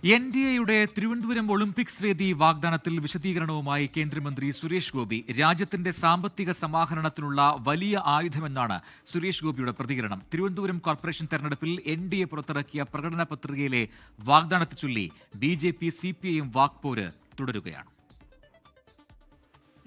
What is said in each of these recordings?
NDAയുടെ Thiruvananthapuram Olympics വേദി വാഗ്ദാനത്തിൽ വിശദീകരണവുമായി കേന്ദ്രമന്ത്രി സുരേഷ് ഗോപി. രാജ്യത്തിന്റെ സാമ്പത്തിക സമാഹരണത്തിനുള്ള വലിയ ആയുധമെന്നാണ് സുരേഷ് ഗോപിയുടെ പ്രതികരണം. തിരുവനന്തപുരം കോർപ്പറേഷൻ തെരഞ്ഞെടുപ്പിൽ NDA പുറത്തിറക്കിയ പ്രകടന പത്രികയിലെ വാഗ്ദാനത്തെ ചൊല്ലി BJP CPIM വാക്പോര് തുടരുകയാണ്.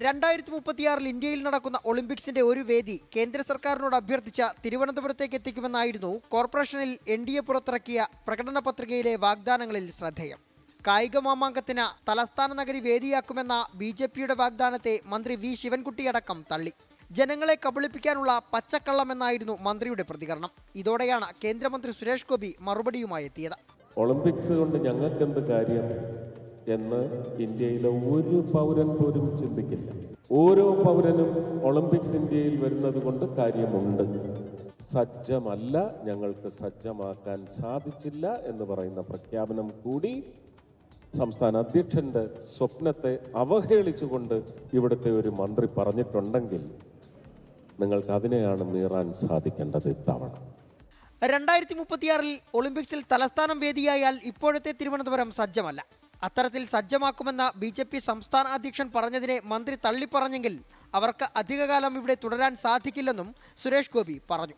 2036 ഇന്ത്യയിൽ നടക്കുന്ന ഒളിമ്പിക്സിന്റെ ഒരു വേദി കേന്ദ്ര സർക്കാരിനോട് അഭ്യർത്ഥിച്ച തിരുവനന്തപുരത്തേക്ക് എത്തിക്കുമെന്നായിരുന്നു കോർപ്പറേഷനിൽ NDA പുറത്തിറക്കിയ പ്രകടന പത്രികയിലെ വാഗ്ദാനങ്ങളിൽ ശ്രദ്ധേയം. കായിക മാമാങ്കത്തിന് തലസ്ഥാന നഗരി വേദിയാക്കുമെന്ന BJPയുടെ വാഗ്ദാനത്തെ മന്ത്രി V ശിവൻകുട്ടിയടക്കം തള്ളി. ജനങ്ങളെ കബളിപ്പിക്കാനുള്ള പച്ചക്കള്ളമെന്നായിരുന്നു മന്ത്രിയുടെ പ്രതികരണം. ഇതോടെയാണ് കേന്ദ്രമന്ത്രി സുരേഷ് ഗോപി മറുപടിയുമായി എത്തിയത്. ഒളിമ്പിക്സ് കൊണ്ട് ഞങ്ങൾക്കെന്ത് കാര്യം എന്ന് ഇന്ത്യയിലെ ഒരു പൗരൻ പോലും ചിന്തിക്കില്ല. ഓരോ പൗരനും ഒളിമ്പിക്സ് ഇന്ത്യയിൽ വരുന്നത് കൊണ്ട് കാര്യമുണ്ട്. സജ്ജമല്ല, ഞങ്ങൾക്ക് സജ്ജമാക്കാൻ സാധിച്ചില്ല എന്ന് പറയുന്ന പ്രഖ്യാപനം കൂടി സംസ്ഥാന അധ്യക്ഷന്റെ സ്വപ്നത്തെ അവഹേളിച്ചുകൊണ്ട് ഇവിടുത്തെ ഒരു മന്ത്രി പറഞ്ഞിട്ടുണ്ടെങ്കിൽ നിങ്ങൾക്ക് അതിനെയാണ് മീറാൻ സാധിക്കേണ്ടത് ഇത്തവണ. 2036 ഒളിമ്പിക്സിൽ തലസ്ഥാനം വേദിയായാൽ ഇപ്പോഴത്തെ തിരുവനന്തപുരം സജ്ജമല്ല. അത്തരത്തിൽ സജ്ജമാക്കുമെന്ന BJP സംസ്ഥാന അധ്യക്ഷൻ പറഞ്ഞതിനെ മന്ത്രി തള്ളിപ്പറഞ്ഞെങ്കിൽ അവർക്ക് അധികകാലം ഇവിടെ തുടരാൻ സാധിക്കില്ലെന്നും സുരേഷ് ഗോപി പറഞ്ഞു.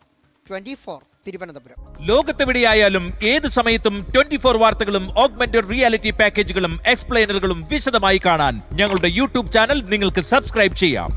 24 തിരുവനന്തപുരം. ലോകത്തെവിടെയായാലും ഏത് സമയത്തും 24 വാർത്തകളും ഓഗ്മെന്റഡ് റിയാലിറ്റി പാക്കേജുകളും എക്സ്പ്ലെയിനറുകളും വിശദമായി കാണാൻ ഞങ്ങളുടെ YouTube ചാനൽ നിങ്ങൾക്ക് സബ്സ്ക്രൈബ് ചെയ്യാം.